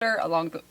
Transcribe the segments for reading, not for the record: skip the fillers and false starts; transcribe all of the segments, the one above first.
along the...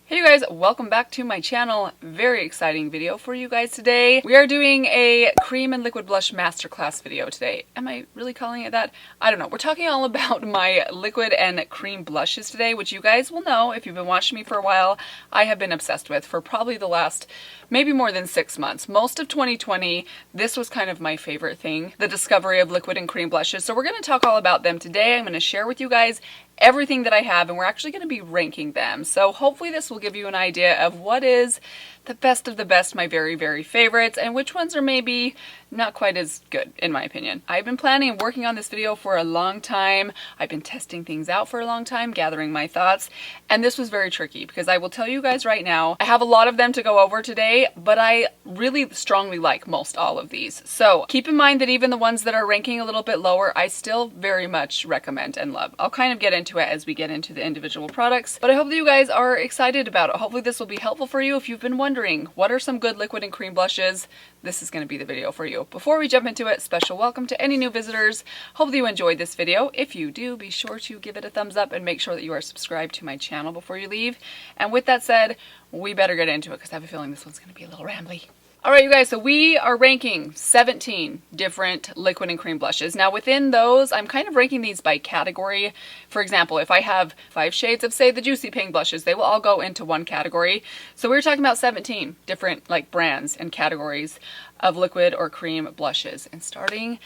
Hey you guys, welcome back to my channel. Very exciting video for you guys today. We are doing a cream and liquid blush masterclass video today. Am I really calling it that? I don't know. We're talking all about my liquid and cream blushes today, which you guys will know if you've been watching me for a while, I have been obsessed with for probably the last maybe more than 6 months. Most of 2020, this was kind of my favorite thing, the discovery of liquid and cream blushes. So we're going to talk all about them today. I'm going to share with you guys everything that I have, and we're actually going to be ranking them. So hopefully this will give you an idea of what is the best of the best, my very, very favorites, and which ones are maybe not quite as good, in my opinion. I've been planning and working on this video for a long time. I've been testing things out for a long time, gathering my thoughts, and this was very tricky because I will tell you guys right now, I have a lot of them to go over today, but I really strongly like most all of these. So keep in mind that even the ones that are ranking a little bit lower, I still very much recommend and love. I'll kind of get into it as we get into the individual products, but I hope that you guys are excited about it. Hopefully this will be helpful for you if you've been wondering what are some good liquid and cream blushes. This is going to be the video for you. Before we jump into it, special welcome to any new visitors. Hope that you enjoyed this video. If you do, be sure to give it a thumbs up and make sure that you are subscribed to my channel before you leave. And with that said, we better get into it because I have a feeling this one's going to be a little rambly. Alright you guys, so we are ranking 17 different liquid and cream blushes. Now within those, I'm kind of ranking these by category. For example, if I have 5 shades of, say, the Juicy Pink blushes, they will all go into one category. So we were talking about 17 different brands and categories of liquid or cream blushes. And starting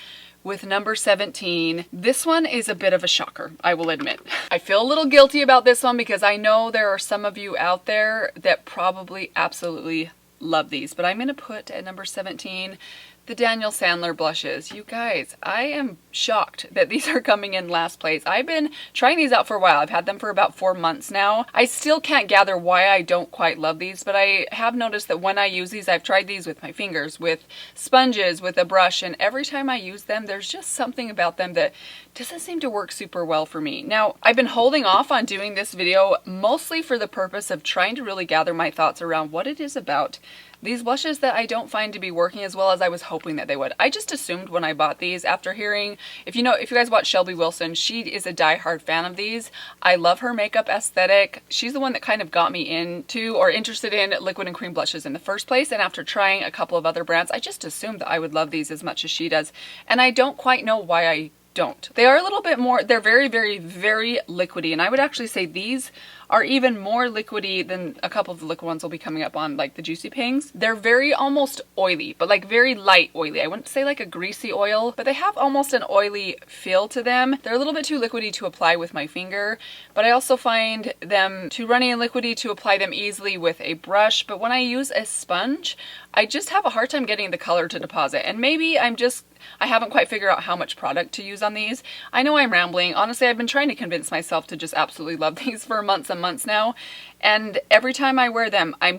with number 17, this one is a bit of a shocker, I will admit. I feel a little guilty about this one because I know there are some of you out there that probably absolutely love these, but I'm going to put at number 17 the Daniel Sandler blushes. You guys, I am shocked that these are coming in last place. I've been trying these out for a while. I've had them for about 4 months now. I still can't gather why I don't quite love these, but I have noticed that when I use these, I've tried these with my fingers, with sponges, with a brush, and every time I use them, there's just something about them that doesn't seem to work super well for me. Now, I've been holding off on doing this video mostly for the purpose of trying to really gather my thoughts around what it is about these blushes that I don't find to be working as well as I was hoping that they would. I just assumed when I bought these after hearing, if you guys watch Shelby Wilson, she is a diehard fan of these. I love her makeup aesthetic. She's the one that kind of got me into or interested in liquid and cream blushes in the first place. And after trying a couple of other brands, I just assumed that I would love these as much as she does. And I don't quite know why I don't. They are a little bit more, they're very, very, very liquidy. And I would actually say these are even more liquidy than a couple of the liquid ones will be coming up on, like the Juicy Pinks. They're very almost oily, but like very light oily. I wouldn't say like a greasy oil, but they have almost an oily feel to them. They're a little bit too liquidy to apply with my finger, but I also find them too runny and liquidy to apply them easily with a brush. But when I use a sponge, I just have a hard time getting the color to deposit. And maybe I haven't quite figured out how much product to use on these. I know I'm rambling. Honestly, I've been trying to convince myself to just absolutely love these for months and months now. And every time I wear them, I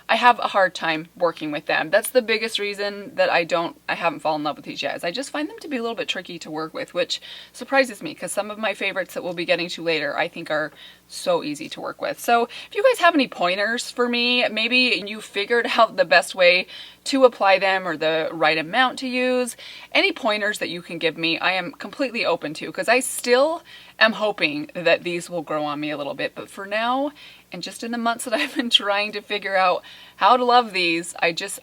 have a hard time working with them. That's the biggest reason that I haven't fallen in love with these yet. I just find them to be a little bit tricky to work with, which surprises me because some of my favorites that we'll be getting to later I think are so easy to work with. So if you guys have any pointers for me, maybe you figured out the best way to apply them or the right amount to use, any pointers that you can give me, I am completely open to, because I still am hoping that these will grow on me a little bit. But for now, and just in the months that I've been trying to figure out how to love these, I just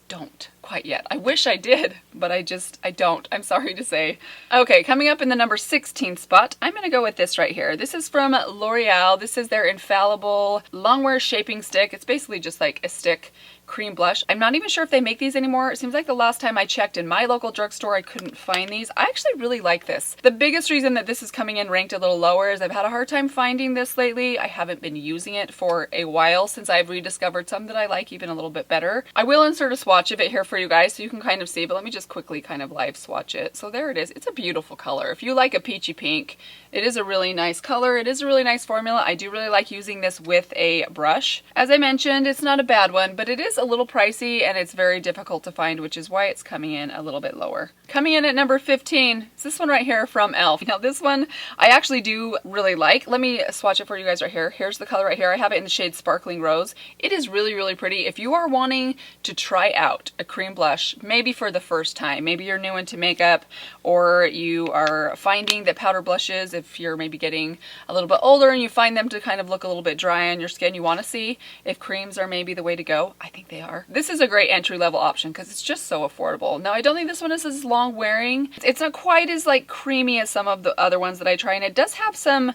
don't quite yet. I wish I did, but I don't. I'm sorry to say. Okay, coming up in the number 16 spot, I'm going to go with this right here. This is from L'Oreal. This is their Infallible Longwear Shaping Stick. It's basically just like a stick cream blush. I'm not even sure if they make these anymore. It seems like the last time I checked in my local drugstore, I couldn't find these. I actually really like this. The biggest reason that this is coming in ranked a little lower is I've had a hard time finding this lately. I haven't been using it for a while since I've rediscovered some that I like even a little bit better. I will insert a swatch of it here for you guys so you can kind of see, but let me just quickly kind of live swatch it. So there it is. It's a beautiful color. If you like a peachy pink, It is a really nice color. It is a really nice formula. I do really like using this with a brush. As I mentioned, it's not a bad one, but it is a little pricey and it's very difficult to find, which is why it's coming in a little bit lower. Coming in at number 15 is this one right here from e.l.f. Now this one I actually do really like. Let me swatch it for you guys right here. Here's the color right here. I have it in the shade Sparkling Rose. It is really, really pretty. If you are wanting to try out a cream blush, maybe for the first time, maybe you're new into makeup, or you are finding that powder blushes, if you're maybe getting a little bit older and you find them to kind of look a little bit dry on your skin, you want to see if creams are maybe the way to go. I think they are. This is a great entry-level option because it's just so affordable. Now I don't think this one is as long wearing. It's not quite as like creamy as some of the other ones that I try, and it does have some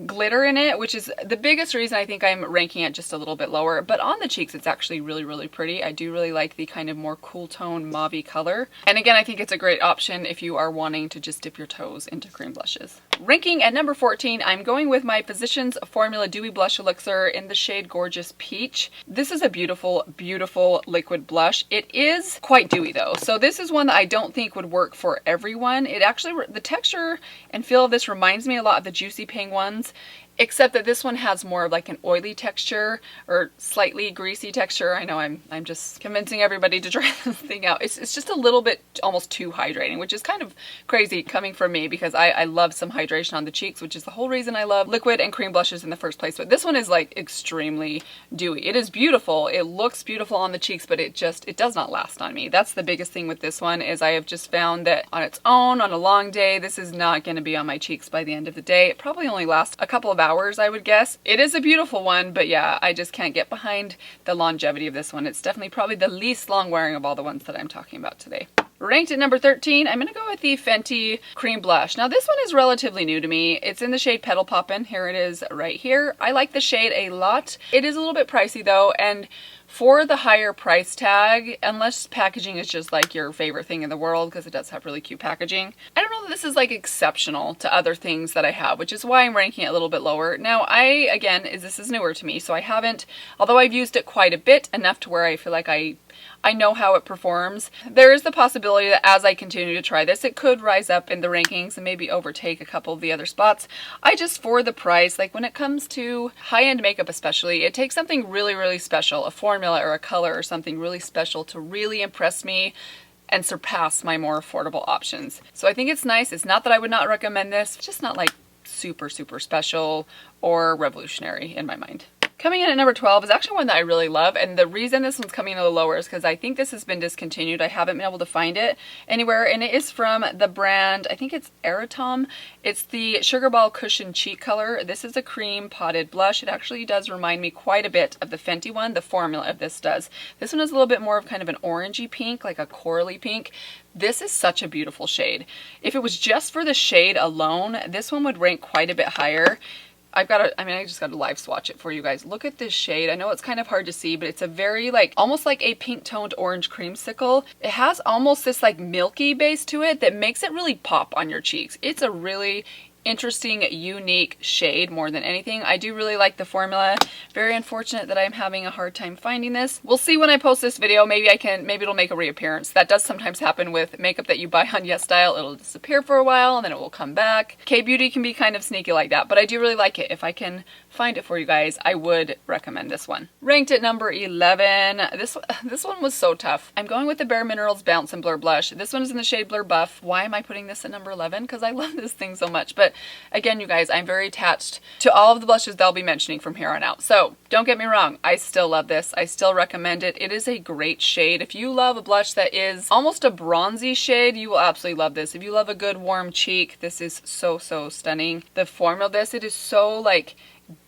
glitter in it, which is the biggest reason I think I'm ranking it just a little bit lower. But on the cheeks, it's actually really, really pretty. I do really like the kind of more cool tone mauve-y color. And again, I think it's a great option if you are wanting to just dip your toes into cream blushes. Ranking at number 14, I'm going with my Physicians Formula Dewy Blush Elixir in the shade Gorgeous Peach. This is a beautiful, beautiful liquid blush. It is quite dewy though. So this is one that I don't think would work for everyone. It actually, the texture and feel of this reminds me a lot of the Juicy Pink ones, except that this one has more of like an oily texture or slightly greasy texture. I know I'm just convincing everybody to try this thing out. It's just a little bit almost too hydrating, which is kind of crazy coming from me because I love some hydration on the cheeks, which is the whole reason I love liquid and cream blushes in the first place. But this one is like extremely dewy. It is beautiful. It looks beautiful on the cheeks, but it does not last on me. That's the biggest thing with this one, is I have just found that on its own, on a long day, this is not going to be on my cheeks by the end of the day. It probably only lasts a couple of hours, I would guess. It is a beautiful one, but yeah, I just can't get behind the longevity of this one. It's definitely probably the least long wearing of all the ones that I'm talking about today. Ranked at number 13, I'm going to go with the Fenty Cream Blush. Now this one is relatively new to me. It's in the shade Petal Poppin'. Here it is right here. I like the shade a lot. It is a little bit pricey though, and for the higher price tag, unless packaging is just like your favorite thing in the world, because it does have really cute packaging, I don't know that this is like exceptional to other things that I have, which is why I'm ranking it a little bit lower. Now this is newer to me, so I haven't, although I've used it quite a bit, enough to where I feel like I know how it performs. There is the possibility that as I continue to try this, it could rise up in the rankings and maybe overtake a couple of the other spots. For the price, like when it comes to high-end makeup especially, it takes something really, really special, a formula or a color or something really special to really impress me and surpass my more affordable options. So I think it's nice. It's not that I would not recommend this, it's just not like super, super special or revolutionary in my mind. Coming in at number 12 is actually one that I really love, and the reason this one's coming in a little lower is because I think this has been discontinued. I haven't been able to find it anywhere, and it is from the brand, I think it's Eritam. It's the Sugarball Cushion Cheek Color. This is a cream potted blush. It actually does remind me quite a bit of the Fenty one. The formula of this does. This one is a little bit more of kind of an orangey pink, like a corally pink. This is such a beautiful shade. If it was just for the shade alone, this one would rank quite a bit higher. I just got to live swatch it for you guys. Look at this shade. I know it's kind of hard to see, but it's a very almost like a pink toned orange creamsicle. It has almost this like milky base to it that makes it really pop on your cheeks. It's a really interesting, unique shade more than anything. I do really like the formula. Very unfortunate that I'm having a hard time finding this. We'll see when I post this video. Maybe it'll make a reappearance. That does sometimes happen with makeup that you buy on YesStyle. It'll disappear for a while and then it will come back. K-Beauty can be kind of sneaky like that, but I do really like it. If I can find it for you guys, I would recommend this one. Ranked at number 11. This one was so tough. I'm going with the BareMinerals Bounce and Blur Blush. This one is in the shade Blur Buff. Why am I putting this at number 11? Because I love this thing so much. But again, you guys, I'm very attached to all of the blushes that I'll be mentioning from here on out. So don't get me wrong. I still love this. I still recommend it. It is a great shade. If you love a blush that is almost a bronzy shade, you will absolutely love this. If you love a good warm cheek, this is so, so stunning. The formula of this, it is so like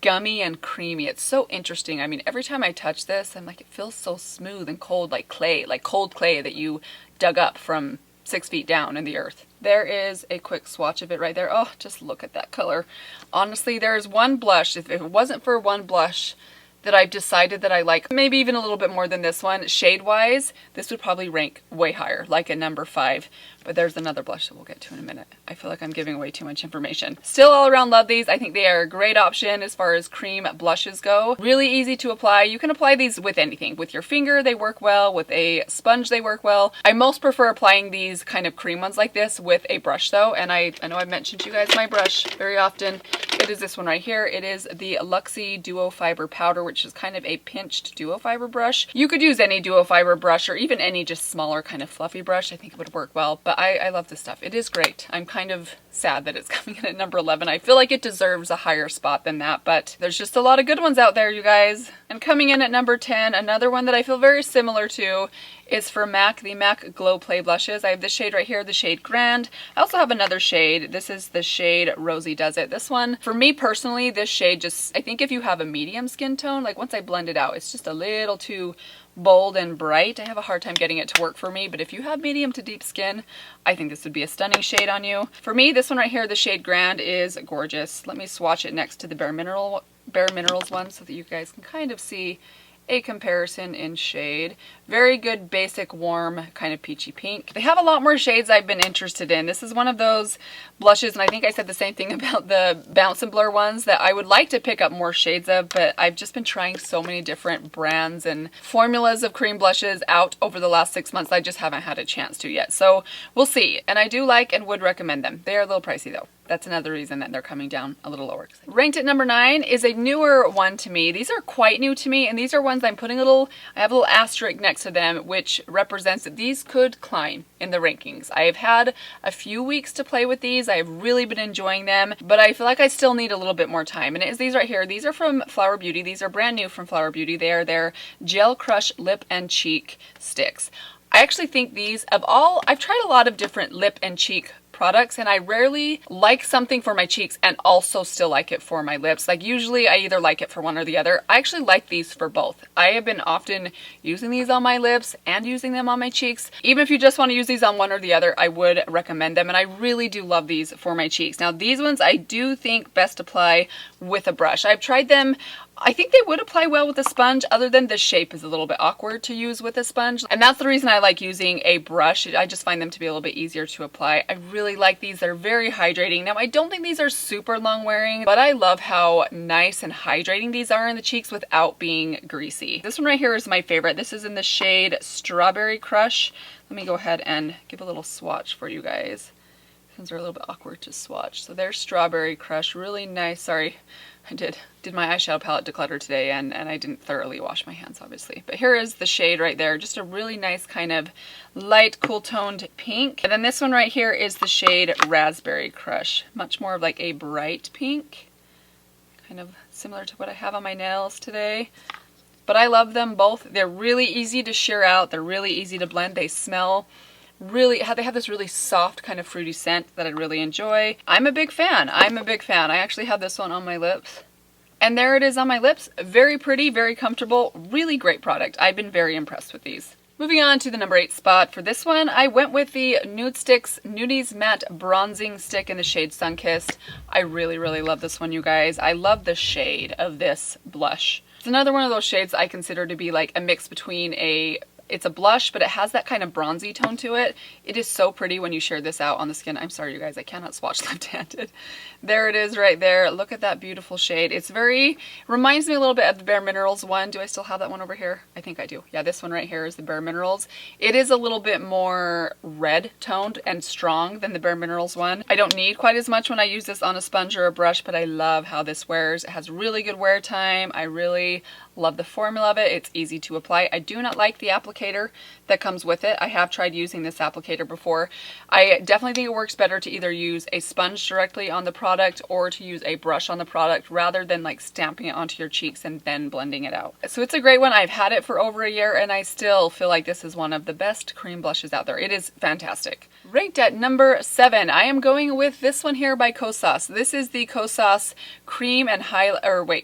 gummy and creamy. It's so interesting. I mean, every time I touch this, I'm like, it feels so smooth and cold, like clay, like cold clay that you dug up from 6 feet down in the earth. There is a quick swatch of it right there. Oh, just look at that color. Honestly, there's one blush. If it wasn't for one blush that I've decided that I like maybe even a little bit more than this one. Shade wise, this would probably rank way higher, like at number 5. But there's another blush that we'll get to in a minute. I feel like I'm giving away too much information. Still all around love these. I think they are a great option as far as cream blushes go. Really easy to apply. You can apply these with anything. With your finger, they work well. With a sponge, they work well. I most prefer applying these kind of cream ones like this with a brush though. And I know I've mentioned to you guys my brush very often. It is this one right here. It is the Elixir Duo Fiber Powder, which is kind of a pinched duo fiber brush. You could use any duo fiber brush or even any just smaller kind of fluffy brush. I think it would work well, but I love this stuff. It is great. I'm kind of sad that it's coming in at number 11. I feel like it deserves a higher spot than that, but there's just a lot of good ones out there, you guys. And coming in at number 10, another one that I feel very similar to is for MAC, the MAC Glow Play Blushes. I have this shade right here, the shade Grand. I also have another shade. This is the shade Rosie Does It. This one, for me personally, this shade just, I think if you have a medium skin tone, like once I blend it out, it's just a little too bold and bright. I have a hard time getting it to work for me, but if you have medium to deep skin, I think this would be a stunning shade on you. For me, this one right here, the shade Grand, is gorgeous. Let me swatch it next to the BareMinerals one so that you guys can kind of see a comparison in shade. Very good basic warm kind of peachy pink. They have a lot more shades I've been interested in. This is one of those blushes, and I think I said the same thing about the Bounce and Blur ones, that I would like to pick up more shades of, but I've just been trying so many different brands and formulas of cream blushes out over the last 6 months. I just haven't had a chance to yet. So we'll see. And I do like and would recommend them. They are a little pricey though. That's another reason that they're coming down a little lower. Ranked at number 9 is a newer one to me. These are quite new to me, and these are ones I'm putting I have a little asterisk next to them, which represents that these could climb in the rankings. I have had a few weeks to play with these. I've really been enjoying them, but I feel like I still need a little bit more time. And it is these right here. These are from Flower Beauty. These are brand new from Flower Beauty. They are their Gel Crush Lip and Cheek Sticks. I actually think these, I've tried a lot of different lip and cheek products, and I rarely like something for my cheeks and also still like it for my lips. Like usually I either like it for one or the other. I actually like these for both. I have been often using these on my lips and using them on my cheeks. Even if you just want to use these on one or the other, I would recommend them, and I really do love these for my cheeks. Now these ones I do think best apply with a brush. I've tried them. I think they would apply well with a sponge, other than the shape is a little bit awkward to use with a sponge. And that's the reason I like using a brush. I just find them to be a little bit easier to apply. I really like these. They're very hydrating. Now, I don't think these are super long wearing, but I love how nice and hydrating these are in the cheeks without being greasy. This one right here is my favorite. This is in the shade Strawberry Crush. Let me go ahead and give a little swatch for you guys. These ones are a little bit awkward to swatch. So there's Strawberry Crush, really nice. Sorry, I did my eyeshadow palette declutter today, and I didn't thoroughly wash my hands, obviously. But here is the shade right there. Just a really nice kind of light, cool-toned pink. And then this one right here is the shade Raspberry Crush. Much more of like a bright pink. Kind of similar to what I have on my nails today. But I love them both. They're really easy to sheer out. They're really easy to blend. They smell really, they have this really soft kind of fruity scent that I really enjoy. I'm a big fan. I'm a big fan. I actually have this one on my lips. And there it is on my lips. Very pretty, very comfortable, really great product. I've been very impressed with these. Moving on to the number 8 spot. For this one, I went with the Nudestix Nudies Matte Bronzing Stick in the shade Sunkissed. I really, really love this one, you guys. I love the shade of this blush. It's another one of those shades I consider to be like a mix between it's a blush, but it has that kind of bronzy tone to it. It is so pretty when you share this out on the skin. I'm sorry, you guys, I cannot swatch left-handed. There it is right there. Look at that beautiful shade. It's reminds me a little bit of the BareMinerals one. Do I still have that one over here? I think I do. Yeah, this one right here is the BareMinerals. It is a little bit more red toned and strong than the BareMinerals one. I don't need quite as much when I use this on a sponge or a brush, but I love how this wears. It has really good wear time. I really love the formula of it. It's easy to apply. I do not like the applicator that comes with it. I have tried using this applicator before. I definitely think it works better to either use a sponge directly on the product or to use a brush on the product rather than like stamping it onto your cheeks and then blending it out. So it's a great one. I've had it for over a year and I still feel like this is one of the best cream blushes out there. It is fantastic. Ranked at number 7, I am going with this one here by Kosas. This is the Kosas Cream and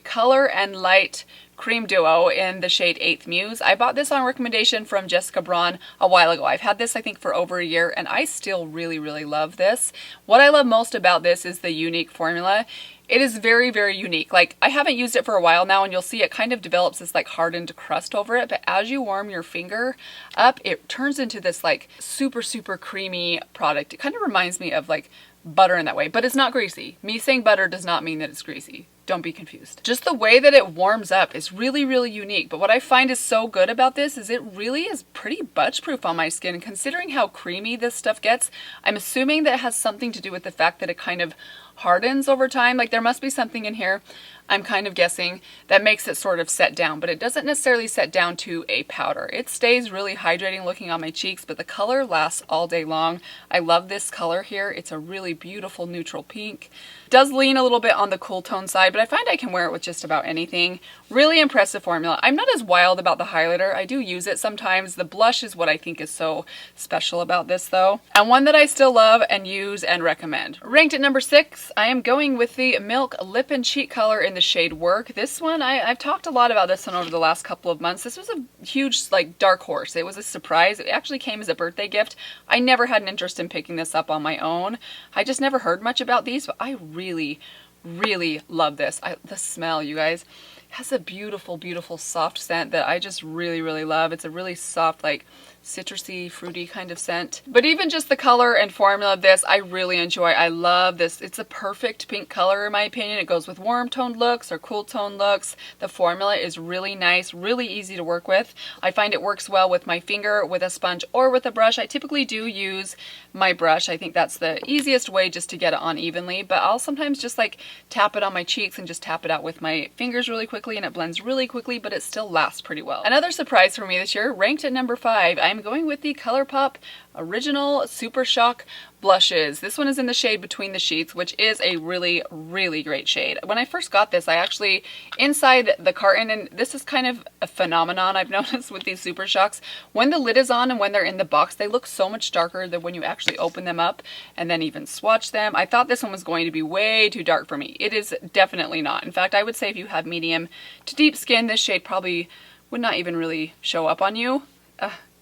Color and Light Cream Duo in the shade 8th Muse. I bought this on recommendation from Jessica Braun a while ago. I've had this I think for over a year and I still really, really love this. What I love most about this is the unique formula. It is very, very unique. Like, I haven't used it for a while now, and you'll see it kind of develops this like hardened crust over it, but as you warm your finger up, it turns into this like super, super creamy product. It kind of reminds me of like butter in that way, but it's not greasy. Me saying butter does not mean that it's greasy. Don't be confused. Just the way that it warms up is really, really unique. But what I find is so good about this is it really is pretty budge proof on my skin. Considering how creamy this stuff gets, I'm assuming that it has something to do with the fact that it kind of hardens over time. Like, there must be something in here, I'm kind of guessing, that makes it sort of set down, but it doesn't necessarily set down to a powder. It stays really hydrating looking on my cheeks, but the color lasts all day long. I love this color here. It's a really beautiful neutral pink. It does lean a little bit on the cool tone side, but I find I can wear it with just about anything. Really impressive formula. I'm not as wild about the highlighter. I do use it sometimes. The blush is what I think is so special about this though, and one that I still love and use and recommend. Ranked at number 6, I am going with the Milk Lip and Cheek color in the shade Work. This one, I've talked a lot about this one over the last couple of months. This was a huge like dark horse. It was a surprise. It actually came as a birthday gift. I never had an interest in picking this up on my own. I just never heard much about these, but I really, really love this. The smell, you guys, has a beautiful, beautiful soft scent that I just really, really love. It's a really soft, like citrusy, fruity kind of scent. But even just the color and formula of this, I really enjoy. I love this. It's a perfect pink color in my opinion. It goes with warm toned looks or cool toned looks. The formula is really nice, really easy to work with. I find it works well with my finger, with a sponge, or with a brush. I typically do use my brush. I think that's the easiest way just to get it on evenly, but I'll sometimes just like tap it on my cheeks and just tap it out with my fingers really quickly, and it blends really quickly, but it still lasts pretty well. Another surprise for me this year, ranked at number 5, I'm going with the ColourPop Original Super Shock blushes. This one is in the shade Between the Sheets, which is a really, really great shade. When I first got this, I actually, inside the carton, and this is kind of a phenomenon I've noticed with these Super Shocks, when the lid is on and when they're in the box, they look so much darker than when you actually open them up and then even swatch them. I thought this one was going to be way too dark for me. It is definitely not. In fact, I would say if you have medium to deep skin, this shade probably would not even really show up on you.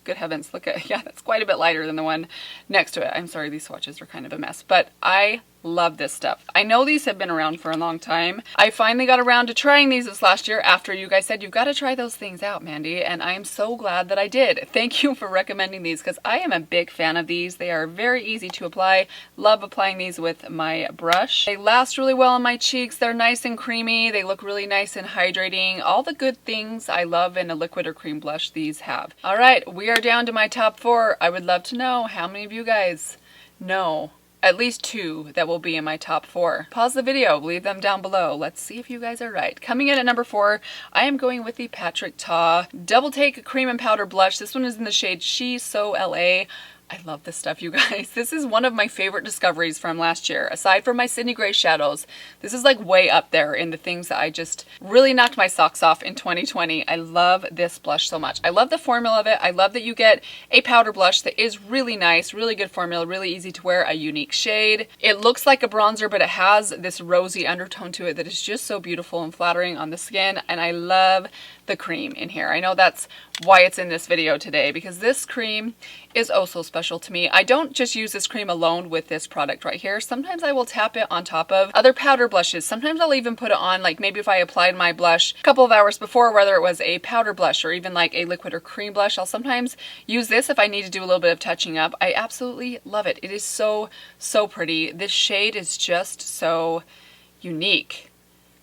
Good heavens, look at, yeah, that's quite a bit lighter than the one next to it. I'm sorry, these swatches are kind of a mess, but I love this stuff. I know these have been around for a long time. I finally got around to trying these this last year after you guys said you've got to try those things out, Mandy, and I am so glad that I did. Thank you for recommending these because I am a big fan of these. They are very easy to apply. Love applying these with my brush. They last really well on my cheeks. They're nice and creamy. They look really nice and hydrating. All the good things I love in a liquid or cream blush these have. All right, we are down to my top 4. I would love to know how many of you guys know at least 2 that will be in my top 4. Pause the video, leave them down below. Let's see if you guys are right. Coming in at number 4, I am going with the Patrick Ta Double Take Cream and Powder Blush. This one is in the shade She's So LA. I love this stuff, you guys. This is one of my favorite discoveries from last year. Aside from my Sydney Gray shadows, this is like way up there in the things that I just really knocked my socks off in 2020. I love this blush so much. I love the formula of it. I love that you get a powder blush that is really nice, really good formula, really easy to wear, a unique shade. It looks like a bronzer, but it has this rosy undertone to it that is just so beautiful and flattering on the skin. And I love the cream in here. I know that's why it's in this video today, because this cream is oh so special to me. I don't just use this cream alone with this product right here. Sometimes I will tap it on top of other powder blushes. Sometimes I'll even put it on, like maybe if I applied my blush a couple of hours before, whether it was a powder blush or even like a liquid or cream blush, I'll sometimes use this if I need to do a little bit of touching up. I absolutely love it. It is so, so pretty. This shade is just so unique.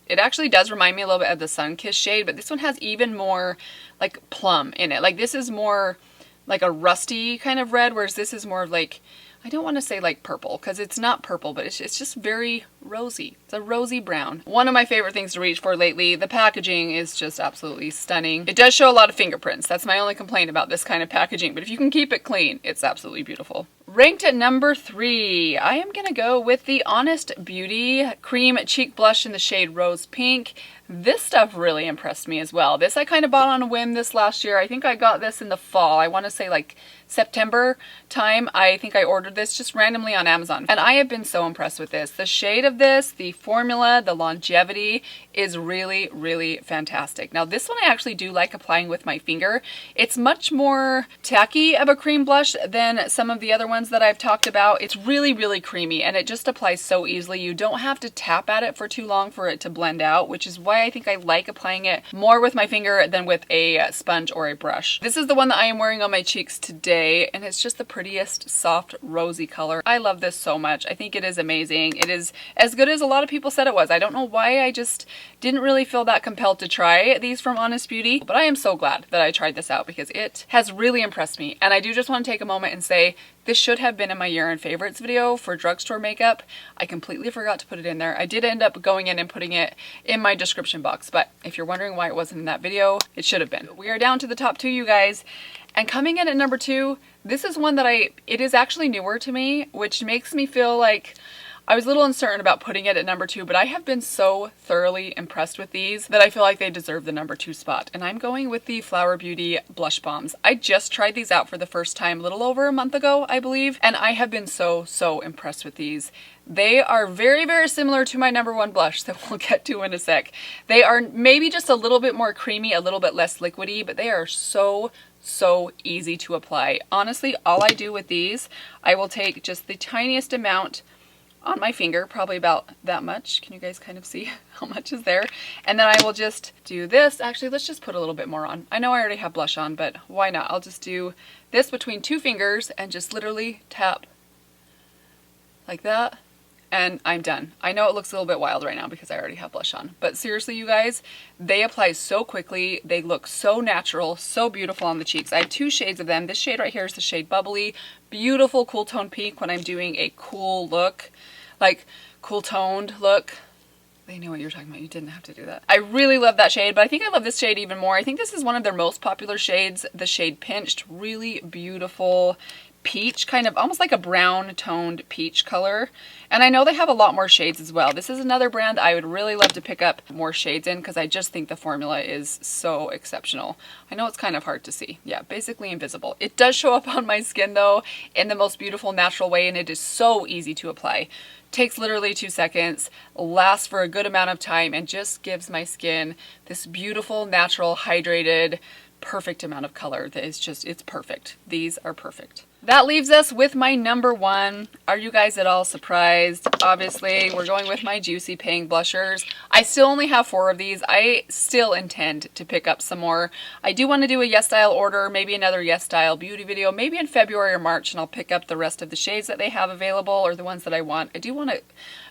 It actually does remind me a little bit of the Sunkissed shade, but this one has even more like plum in it. Like this is more like a rusty kind of red, whereas this is more of like, I don't want to say like purple because it's not purple, but it's just very rosy. It's a rosy brown. One of my favorite things to reach for lately. The packaging is just absolutely stunning. It does show a lot of fingerprints. That's my only complaint about this kind of packaging, but if you can keep it clean, it's absolutely beautiful. Ranked at number 3, I am gonna go with the Honest Beauty Cream Cheek Blush in the shade Rose Pink. This stuff really impressed me as well. This I kind of bought on a whim this last year. I think I got this in the fall. I want to say like September time. I think I ordered this just randomly on Amazon. And I have been so impressed with this. The shade of of this, the formula, the longevity is really, really fantastic. Now this one I actually do like applying with my finger. It's much more tacky of a cream blush than some of the other ones that I've talked about. It's really, really creamy and it just applies so easily. You don't have to tap at it for too long for it to blend out, which is why I think I like applying it more with my finger than with a sponge or a brush. This is the one that I am wearing on my cheeks today, and it's just the prettiest soft rosy color. I love this so much. I think it is amazing. It is as good as a lot of people said it was. I don't know why I just didn't really feel that compelled to try these from Honest Beauty, but I am so glad that I tried this out because it has really impressed me. And I do just want to take a moment and say this should have been in my year-end favorites video for drugstore makeup. I completely forgot to put it in there. I did end up going in and putting it in my description box, but if you're wondering why it wasn't in that video, it should have been. We are down to the top 2, you guys. And coming in at number 2, this is one that it is actually newer to me, which makes me feel like I was a little uncertain about putting it at number 2, but I have been so thoroughly impressed with these that I feel like they deserve the number 2 spot. And I'm going with the Flower Beauty Blush Bombs. I just tried these out for the first time a little over a month ago, I believe, and I have been so impressed with these. They are very, very similar to my number 1 blush that we'll get to in a sec. They are maybe just a little bit more creamy, a little bit less liquidy, but they are so easy to apply. Honestly, all I do with these, I will take just the tiniest amount on my finger, probably about that much. Can you guys kind of see how much is there? And then I will just do this. Actually, let's just put a little bit more on. I know I already have blush on, but why not? I'll just do this between 2 fingers and just literally tap like that. And I'm done. I know it looks a little bit wild right now because I already have blush on. But seriously, you guys, they apply so quickly. They look so natural, so beautiful on the cheeks. I have 2 shades of them. This shade right here is the shade Bubbly. Beautiful cool tone pink when I'm doing a cool look, like cool toned look. They knew what you were talking about. You didn't have to do that. I really love that shade, but I think I love this shade even more. I think this is one of their most popular shades, the shade Pinched. Really beautiful peach, kind of almost like a brown toned peach color. And I know they have a lot more shades as well. This is another brand I would really love to pick up more shades in because I just think the formula is so exceptional. I know it's kind of hard to see. Yeah, basically invisible. It does show up on my skin though in the most beautiful natural way, and it is so easy to apply. Takes literally 2 seconds, lasts for a good amount of time, and just gives my skin this beautiful, natural, hydrated, perfect amount of color that is just, it's perfect. These are perfect. That leaves us with my number 1. Are you guys at all surprised? Obviously, we're going with my Juicy Pink blushers. I still only have 4 of these. I still intend to pick up some more. I do want to do a Yes Style order, maybe another Yes Style beauty video, maybe in February or March, and I'll pick up the rest of the shades that they have available or the ones that I want. I do want to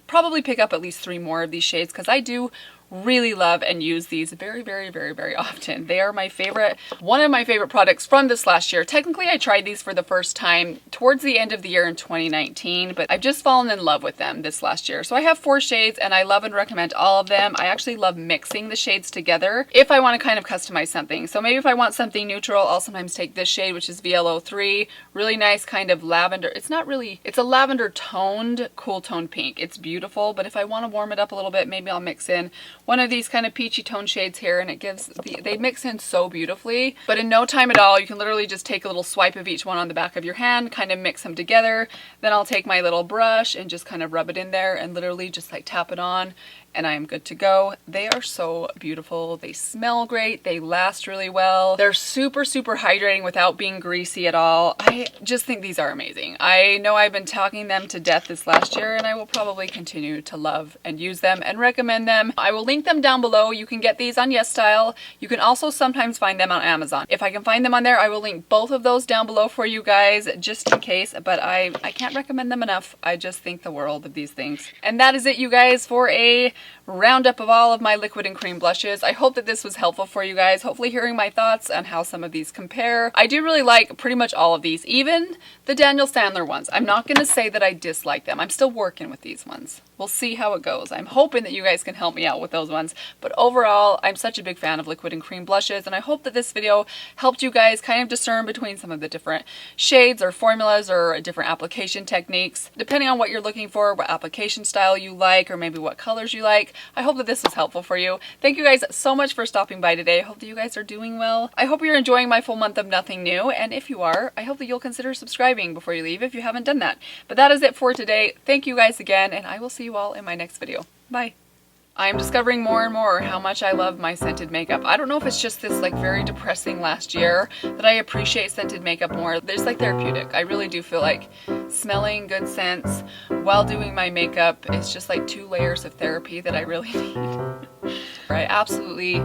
probably pick up at least 3 more of these shades because I do really love and use these very often. They are my favorite, one of my favorite products from this last year. Technically, I tried these for the first time towards the end of the year in 2019, but I've just fallen in love with them this last year. So I have 4 shades and I love and recommend all of them. I actually love mixing the shades together if I want to kind of customize something. So maybe if I want something neutral, I'll sometimes take this shade, which is VL03. Really nice kind of lavender. It's not really, it's a lavender toned, cool toned pink. It's beautiful, but if I want to warm it up a little bit, maybe I'll mix in one of these kind of peachy tone shades here, and it gives they mix in so beautifully. But in no time at all, you can literally just take a little swipe of each one on the back of your hand, kind of mix them together. Then I'll take my little brush and just kind of rub it in there and literally just like tap it on, and I am good to go. They are so beautiful. They smell great. They last really well. They're super hydrating without being greasy at all. I just think these are amazing. I know I've been talking them to death this last year, and I will probably continue to love and use them and recommend them. I will link them down below. You can get these on Yes Style. You can also sometimes find them on Amazon. If I can find them on there, I will link both of those down below for you guys just in case, but I can't recommend them enough. I just think the world of these things. And that is it, you guys, for a roundup of all of my liquid and cream blushes. I hope that this was helpful for you guys. Hopefully hearing my thoughts on how some of these compare. I do really like pretty much all of these, even the Daniel Sandler ones. I'm not going to say that I dislike them. I'm still working with these ones. We'll see how it goes. I'm hoping that you guys can help me out with those ones. But overall, I'm such a big fan of liquid and cream blushes, and I hope that this video helped you guys kind of discern between some of the different shades or formulas or different application techniques, depending on what you're looking for, what application style you like, or maybe what colors you like. I hope that this was helpful for you. Thank you guys so much for stopping by today. I hope that you guys are doing well. I hope you're enjoying my full month of nothing new, and if you are, I hope that you'll consider subscribing before you leave if you haven't done that. But that is it for today. Thank you guys again, and I will see you you all in my next video. Bye. I'm discovering more and more how much I love my scented makeup. I don't know if it's just this like very depressing last year that I appreciate scented makeup more. There's like therapeutic. I really do feel like smelling good scents while doing my makeup is just like 2 layers of therapy that I really need. I absolutely